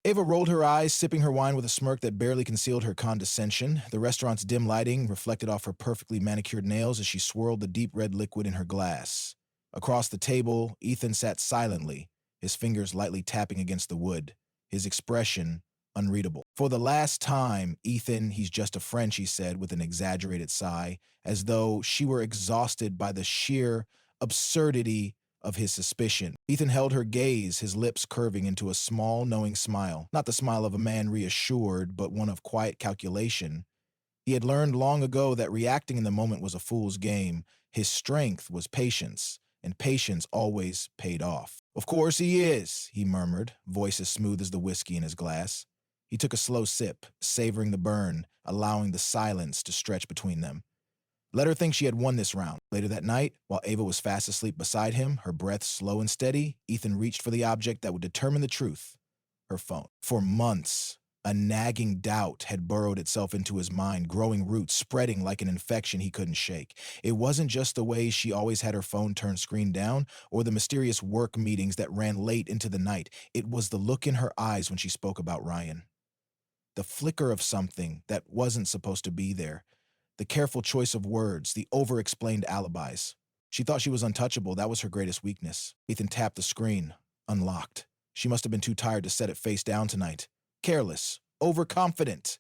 Ava rolled her eyes, sipping her wine with a smirk that barely concealed her condescension. The restaurant's dim lighting reflected off her perfectly manicured nails as she swirled the deep red liquid in her glass. Across the table, Ethan sat silently, his fingers lightly tapping against the wood, his expression unreadable. For the last time, Ethan, he's just a friend, she said with an exaggerated sigh, as though she were exhausted by the sheer absurdity of his suspicion. Ethan held her gaze, his lips curving into a small, knowing smile. Not the smile of a man reassured, but one of quiet calculation. He had learned long ago that reacting in the moment was a fool's game. His strength was patience, and patience always paid off. "Of course he is," he murmured, voice as smooth as the whiskey in his glass. He took a slow sip, savoring the burn, allowing the silence to stretch between them. Let her think she had won this round. Later that night, while Ava was fast asleep beside him, her breath slow and steady, Ethan reached for the object that would determine the truth, her phone. For months, a nagging doubt had burrowed itself into his mind, growing roots, spreading like an infection he couldn't shake. It wasn't just the way she always had her phone turned screen down, or the mysterious work meetings that ran late into the night. It was the look in her eyes when she spoke about Ryan. The flicker of something that wasn't supposed to be there. The careful choice of words, the over-explained alibis. She thought she was untouchable. That was her greatest weakness. Ethan tapped the screen. Unlocked. She must have been too tired to set it face down tonight. Careless. Overconfident.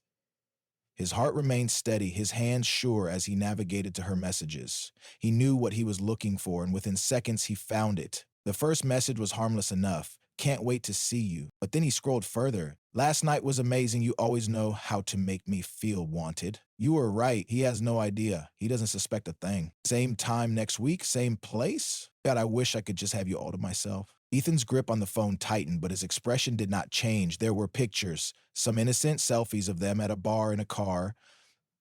His heart remained steady, his hands sure as he navigated to her messages. He knew what he was looking for, and within seconds he found it. The first message was harmless enough. "Can't wait to see you." But then he scrolled further. "Last night was amazing. You always know how to make me feel wanted." You were right. He has no idea. He doesn't suspect a thing. Same time next week, same place? God, I wish I could just have you all to myself. Ethan's grip on the phone tightened, but his expression did not change. There were pictures, some innocent selfies of them at a bar in a car,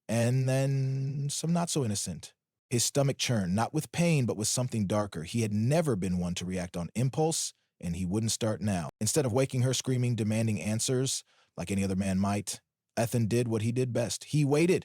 and then some not so innocent. His stomach churned, not with pain, but with something darker. He had never been one to react on impulse, and he wouldn't start now. Instead of waking her screaming, demanding answers, like any other man might, Ethan did what he did best. He waited.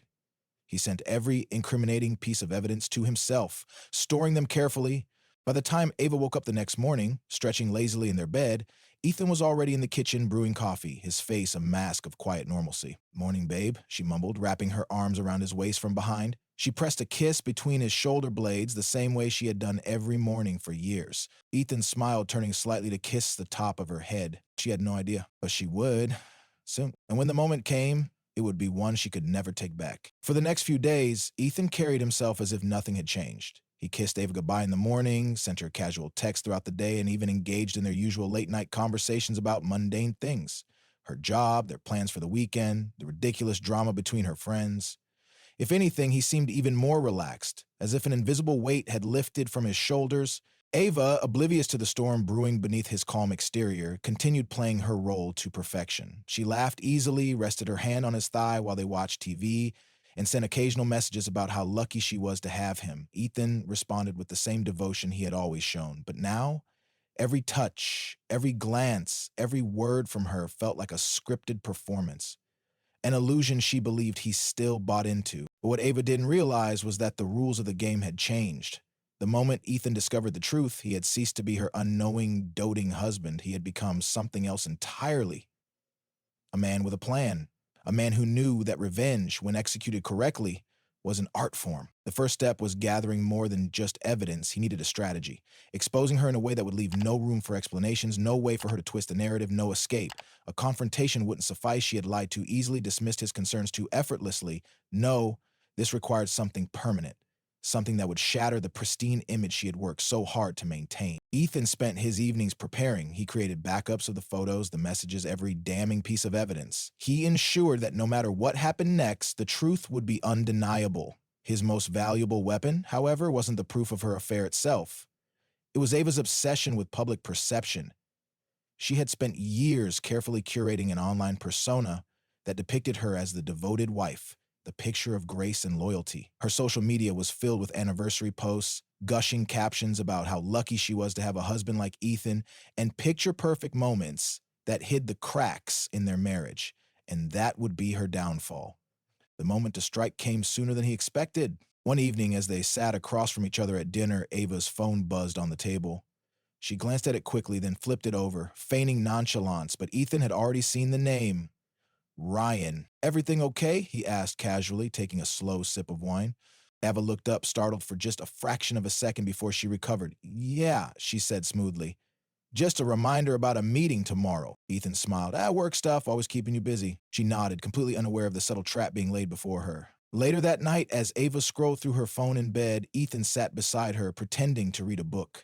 He sent every incriminating piece of evidence to himself, storing them carefully. By the time Ava woke up the next morning, stretching lazily in their bed, Ethan was already in the kitchen brewing coffee, his face a mask of quiet normalcy. "Morning, babe," she mumbled, wrapping her arms around his waist from behind. She pressed a kiss between his shoulder blades the same way she had done every morning for years. Ethan smiled, turning slightly to kiss the top of her head. She had no idea, but she would soon. And when the moment came, it would be one she could never take back. For the next few days, Ethan carried himself as if nothing had changed. He kissed Ava goodbye in the morning, sent her casual texts throughout the day, and even engaged in their usual late-night conversations about mundane things. Her job, their plans for the weekend, the ridiculous drama between her friends. If anything, he seemed even more relaxed, as if an invisible weight had lifted from his shoulders. Ava, oblivious to the storm brewing beneath his calm exterior, continued playing her role to perfection. She laughed easily, rested her hand on his thigh while they watched TV, and sent occasional messages about how lucky she was to have him. Ethan responded with the same devotion he had always shown. But now, every touch, every glance, every word from her felt like a scripted performance. An illusion she believed he still bought into. But what Ava didn't realize was that the rules of the game had changed. The moment Ethan discovered the truth, he had ceased to be her unknowing, doting husband. He had become something else entirely. A man with a plan. A man who knew that revenge, when executed correctly, was an art form. The first step was gathering more than just evidence. He needed a strategy. Exposing her in a way that would leave no room for explanations, no way for her to twist the narrative, no escape. A confrontation wouldn't suffice. She had lied too easily, dismissed his concerns too effortlessly. No, this required something permanent. Something that would shatter the pristine image she had worked so hard to maintain. Ethan spent his evenings preparing. He created backups of the photos, the messages, every damning piece of evidence. He ensured that no matter what happened next, the truth would be undeniable. His most valuable weapon, however, wasn't the proof of her affair itself. It was Ava's obsession with public perception. She had spent years carefully curating an online persona that depicted her as the devoted wife, the picture of grace and loyalty. Her social media was filled with anniversary posts, gushing captions about how lucky she was to have a husband like Ethan, and picture-perfect moments that hid the cracks in their marriage. And that would be her downfall. The moment to strike came sooner than he expected. One evening, as they sat across from each other at dinner, Ava's phone buzzed on the table. She glanced at it quickly, then flipped it over, feigning nonchalance, but Ethan had already seen the name. Ryan. Everything okay? He asked casually, taking a slow sip of wine. Ava looked up, startled for just a fraction of a second before she recovered. Yeah, she said smoothly. Just a reminder about a meeting tomorrow. Ethan smiled. Work stuff, always keeping you busy. She nodded, completely unaware of the subtle trap being laid before her. Later that night, as Ava scrolled through her phone in bed, Ethan sat beside her, pretending to read a book.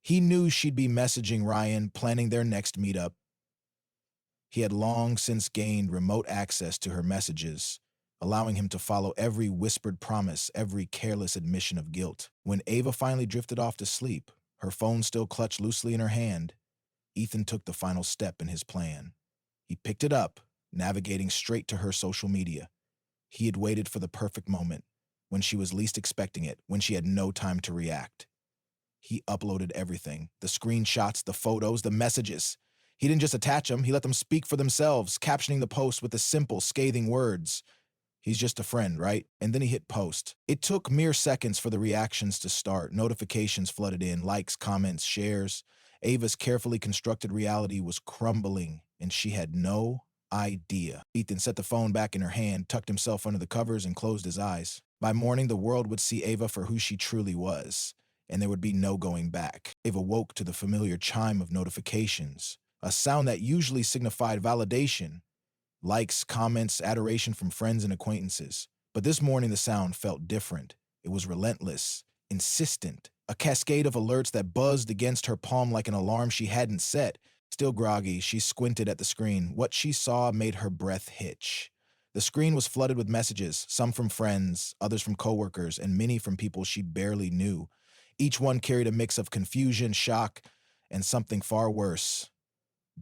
He knew she'd be messaging Ryan, planning their next meetup. He had long since gained remote access to her messages, allowing him to follow every whispered promise, every careless admission of guilt. When Ava finally drifted off to sleep, her phone still clutched loosely in her hand, Ethan took the final step in his plan. He picked it up, navigating straight to her social media. He had waited for the perfect moment, when she was least expecting it, when she had no time to react. He uploaded everything, the screenshots, the photos, the messages. He didn't just attach them, he let them speak for themselves, captioning the post with the simple, scathing words. He's just a friend, right? And then he hit post. It took mere seconds for the reactions to start. Notifications flooded in, likes, comments, shares. Ava's carefully constructed reality was crumbling, and she had no idea. Ethan set the phone back in her hand, tucked himself under the covers, and closed his eyes. By morning, the world would see Ava for who she truly was, and there would be no going back. Ava woke to the familiar chime of notifications, a sound that usually signified validation, likes, comments, adoration from friends and acquaintances. But this morning the sound felt different. It was relentless, insistent, a cascade of alerts that buzzed against her palm like an alarm she hadn't set. Still groggy, she squinted at the screen. What she saw made her breath hitch. The screen was flooded with messages, some from friends, others from coworkers, and many from people she barely knew. Each one carried a mix of confusion, shock, and something far worse: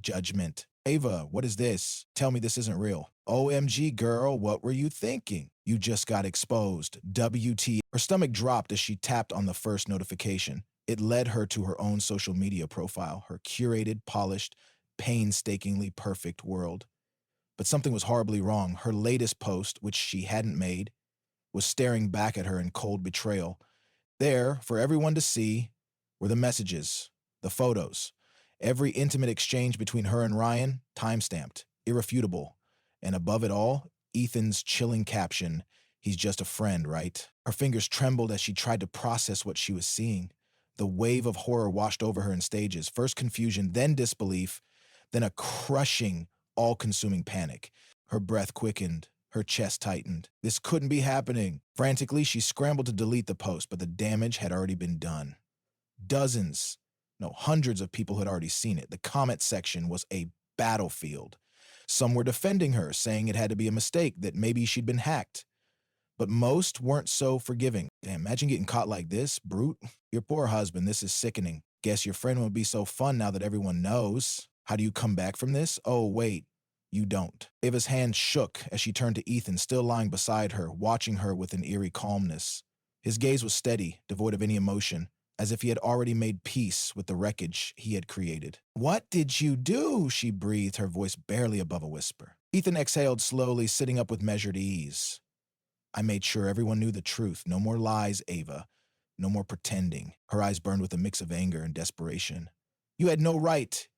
judgment. Ava, what is this? Tell me this isn't real. OMG, girl, what were you thinking? You just got exposed. WT. Her stomach dropped as she tapped on the first notification. It led her to her own social media profile, her curated, polished, painstakingly perfect world. But something was horribly wrong. Her latest post, which she hadn't made, was staring back at her in cold betrayal. There, for everyone to see, were the messages, the photos, every intimate exchange between her and Ryan, time-stamped, irrefutable. And above it all, Ethan's chilling caption, "He's just a friend, right?" Her fingers trembled as she tried to process what she was seeing. The wave of horror washed over her in stages, first confusion, then disbelief, then a crushing, all-consuming panic. Her breath quickened, her chest tightened. This couldn't be happening. Frantically, she scrambled to delete the post, but the damage had already been done. Dozens, no, hundreds of people had already seen it. The comment section was a battlefield. Some were defending her, saying it had to be a mistake, that maybe she'd been hacked. But most weren't so forgiving. Damn, imagine getting caught like this, brute. Your poor husband, this is sickening. Guess your friend won't be so fun now that everyone knows. How do you come back from this? Oh, wait. You don't. Ava's hand shook as she turned to Ethan, still lying beside her, watching her with an eerie calmness. His gaze was steady, devoid of any emotion, as if he had already made peace with the wreckage he had created. What did you do? She breathed, her voice barely above a whisper. Ethan exhaled slowly, sitting up with measured ease. I made sure everyone knew the truth. No more lies, Ava. No more pretending. Her eyes burned with a mix of anger and desperation. You had no right.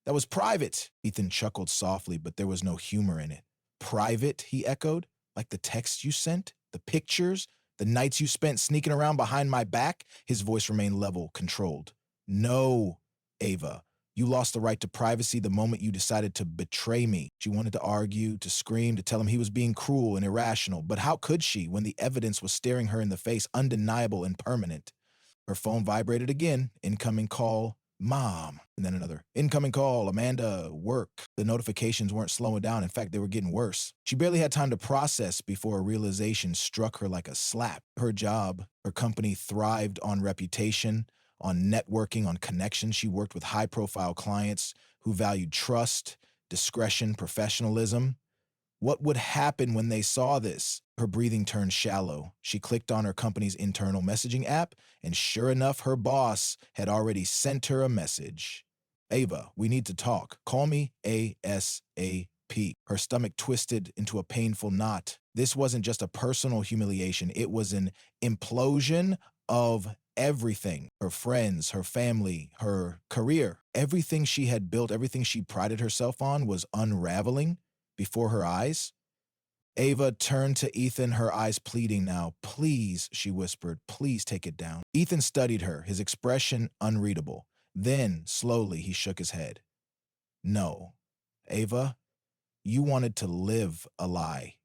That was private. Ethan chuckled softly, but there was no humor in it. Private, he echoed, like the texts you sent, the pictures, the nights you spent sneaking around behind my back. His voice remained level, controlled. No, Ava. You lost the right to privacy the moment you decided to betray me. She wanted to argue, to scream, to tell him he was being cruel and irrational. But how could she when the evidence was staring her in the face, undeniable and permanent? Her phone vibrated again. Incoming call. Mom. And then another. Incoming call. Amanda. Work. The notifications weren't slowing down. In fact, they were getting worse. She barely had time to process before a realization struck her like a slap. Her job, her company thrived on reputation, on networking, on connections. She worked with high-profile clients who valued trust, discretion, professionalism. What would happen when they saw this? Her breathing turned shallow. She clicked on her company's internal messaging app, and sure enough, her boss had already sent her a message. Ava, we need to talk. Call me ASAP. Her stomach twisted into a painful knot. This wasn't just a personal humiliation. It was an implosion of everything, her friends, her family, her career, everything she had built, everything she prided herself on was unraveling before her eyes. Ava turned to Ethan, her eyes pleading now. Please, she whispered, please take it down. Ethan studied her, his expression unreadable. Then, slowly, he shook his head. No, Ava, you wanted to live a lie.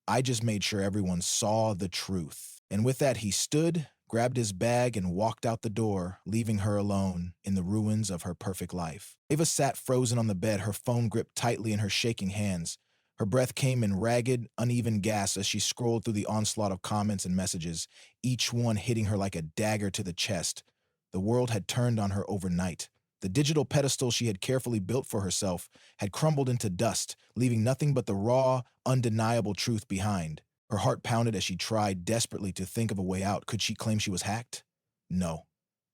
I just made sure everyone saw the truth. And with that, he stood, grabbed his bag, and walked out the door, leaving her alone in the ruins of her perfect life. Ava sat frozen on the bed, her phone gripped tightly in her shaking hands. Her breath came in ragged, uneven gasps as she scrolled through the onslaught of comments and messages, each one hitting her like a dagger to the chest. The world had turned on her overnight. The digital pedestal she had carefully built for herself had crumbled into dust, leaving nothing but the raw, undeniable truth behind. Her heart pounded as she tried desperately to think of a way out. Could she claim she was hacked? No.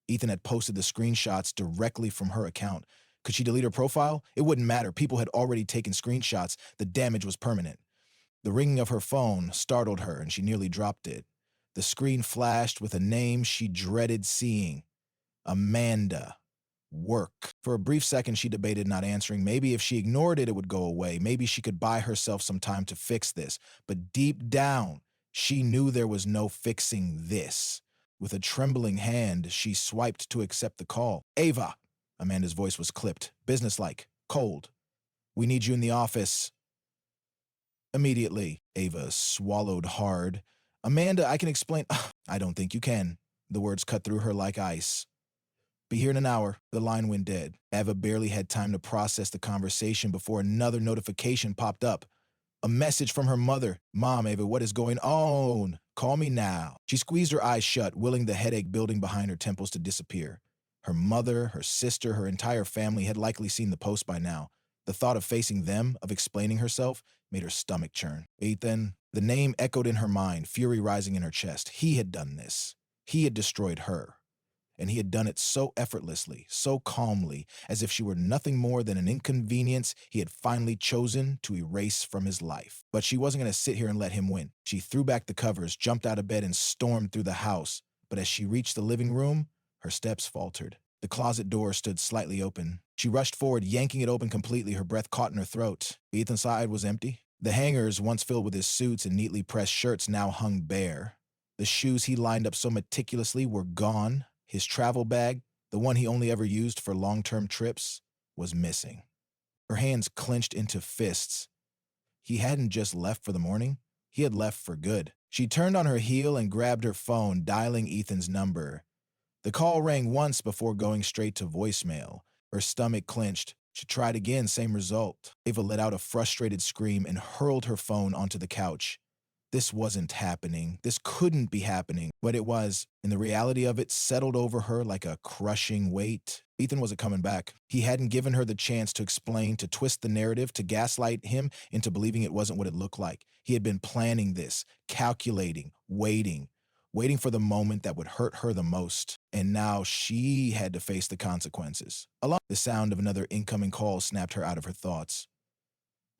Ethan had posted the screenshots directly from her account. Could she delete her profile? It wouldn't matter. People had already taken screenshots. The damage was permanent. The ringing of her phone startled her, and she nearly dropped it. The screen flashed with a name she dreaded seeing. Amanda. Work. For a brief second, she debated not answering. Maybe if she ignored it, it would go away. Maybe she could buy herself some time to fix this. But deep down, she knew there was no fixing this. With a trembling hand, she swiped to accept the call. Ava! Amanda's voice was clipped, businesslike, cold. We need you in the office. Immediately. Ava swallowed hard. Amanda, I can explain. I don't think you can. The words cut through her like ice. Be here in an hour. The line went dead. Ava barely had time to process the conversation before another notification popped up. A message from her mother. Mom, Ava, what is going on? Call me now. She squeezed her eyes shut, willing the headache building behind her temples to disappear. Her mother, her sister, her entire family had likely seen the post by now. The thought of facing them, of explaining herself, made her stomach churn. Ethan, the name echoed in her mind, fury rising in her chest. He had done this. He had destroyed her. And he had done it so effortlessly, so calmly, as if she were nothing more than an inconvenience he had finally chosen to erase from his life. But she wasn't going to sit here and let him win. She threw back the covers, jumped out of bed, and stormed through the house. But as she reached the living room, her steps faltered. The closet door stood slightly open. She rushed forward, yanking it open completely, her breath caught in her throat. Ethan's side was empty. The hangers, once filled with his suits and neatly pressed shirts, now hung bare. The shoes he lined up so meticulously were gone. His travel bag, the one he only ever used for long-term trips, was missing. Her hands clenched into fists. He hadn't just left for the morning. He had left for good. She turned on her heel and grabbed her phone, dialing Ethan's number. The call rang once before going straight to voicemail. Her stomach clenched. She tried again, same result. Ava let out a frustrated scream and hurled her phone onto the couch. This wasn't happening. This couldn't be happening. But it was, and the reality of it settled over her like a crushing weight. Ethan wasn't coming back. He hadn't given her the chance to explain, to twist the narrative, to gaslight him into believing it wasn't what it looked like. He had been planning this, calculating, waiting for the moment that would hurt her the most. And now she had to face the consequences. The sound of another incoming call snapped her out of her thoughts.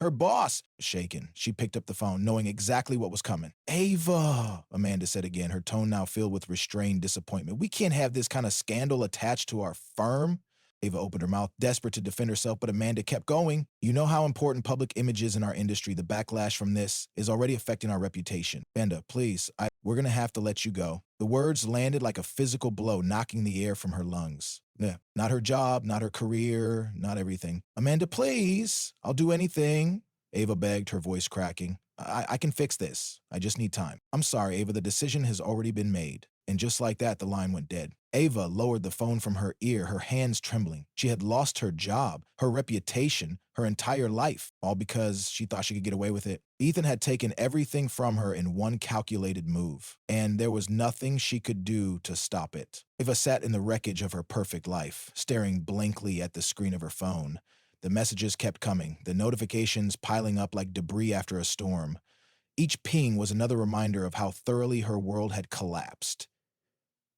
Her boss! Shaken, she picked up the phone, knowing exactly what was coming. Ava, Amanda said again, her tone now filled with restrained disappointment. We can't have this kind of scandal attached to our firm. Ava opened her mouth, desperate to defend herself, but Amanda kept going. You know how important public image is in our industry. The backlash from this is already affecting our reputation. Amanda, please, we're going to have to let you go. The words landed like a physical blow, knocking the air from her lungs. Yeah, not her job, not her career, not everything. Amanda, please, I'll do anything. Ava begged, her voice cracking. I can fix this. I just need time. I'm sorry, Ava, the decision has already been made. And just like that, the line went dead. Ava lowered the phone from her ear, her hands trembling. She had lost her job, her reputation, her entire life, all because she thought she could get away with it. Ethan had taken everything from her in one calculated move, and there was nothing she could do to stop it. Ava sat in the wreckage of her perfect life, staring blankly at the screen of her phone. The messages kept coming, the notifications piling up like debris after a storm. Each ping was another reminder of how thoroughly her world had collapsed.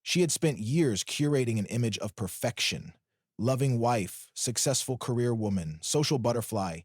She had spent years curating an image of perfection, loving wife, successful career woman, social butterfly,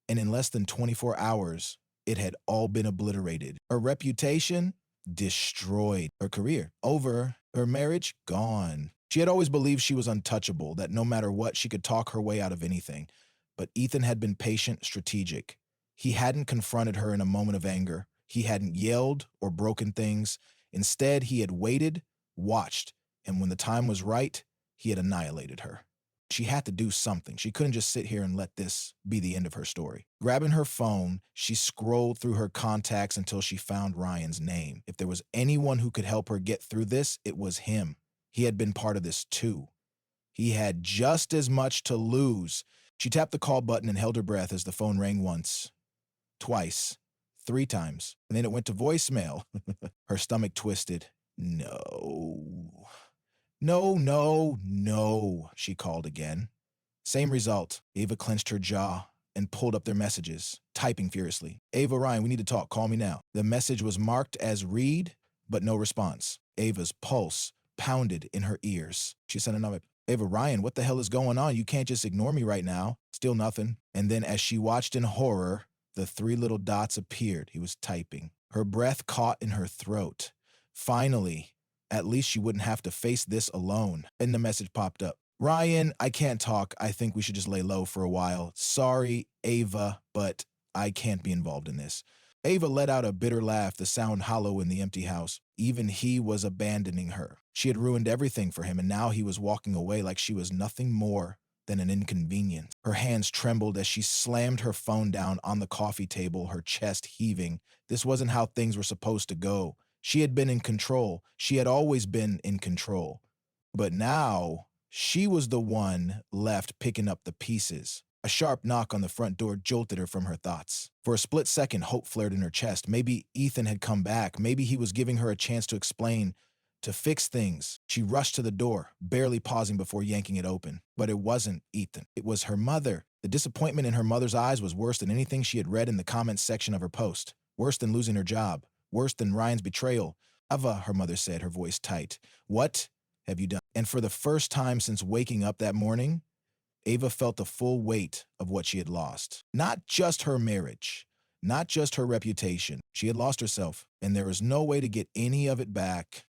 and in less than 24 hours, it had all been obliterated. Her reputation, destroyed. Her career, over. Her marriage, gone. She had always believed she was untouchable, that no matter what, she could talk her way out of anything. But Ethan had been patient, strategic. He hadn't confronted her in a moment of anger. He hadn't yelled or broken things. Instead, he had waited, watched, and when the time was right, he had annihilated her. She had to do something. She couldn't just sit here and let this be the end of her story. Grabbing her phone, she scrolled through her contacts until she found Ryan's name. If there was anyone who could help her get through this, it was him. He had been part of this too. He had just as much to lose. She tapped the call button and held her breath as the phone rang once, twice, three times, and then it went to voicemail. Her stomach twisted. No. No, no, no, she called again. Same result. Ava clenched her jaw and pulled up their messages, typing furiously. Ava, Ryan, we need to talk. Call me now. The message was marked as read, but no response. Ava's pulse pounded in her ears. She sent another. Ava, Ryan, what the hell is going on? You can't just ignore me right now. Still nothing. And then as she watched in horror, the three little dots appeared. He was typing. Her breath caught in her throat. Finally, at least she wouldn't have to face this alone. And the message popped up. Ryan, I can't talk. I think we should just lay low for a while. Sorry, Ava, but I can't be involved in this. Ava let out a bitter laugh, the sound hollow in the empty house. Even he was abandoning her. She had ruined everything for him, and now he was walking away like she was nothing more than an inconvenience. Her hands trembled as she slammed her phone down on the coffee table, her chest heaving. This wasn't how things were supposed to go. She had been in control. She had always been in control. But now, she was the one left picking up the pieces. A sharp knock on the front door jolted her from her thoughts. For a split second, hope flared in her chest. Maybe Ethan had come back. Maybe he was giving her a chance to explain, to fix things. She rushed to the door, barely pausing before yanking it open. But it wasn't Ethan. It was her mother. The disappointment in her mother's eyes was worse than anything she had read in the comments section of her post. Worse than losing her job. Worse than Ryan's betrayal. Ava, her mother said, her voice tight. What have you done? And for the first time since waking up that morning, Ava felt the full weight of what she had lost. Not just her marriage, not just her reputation. She had lost herself, and there was no way to get any of it back.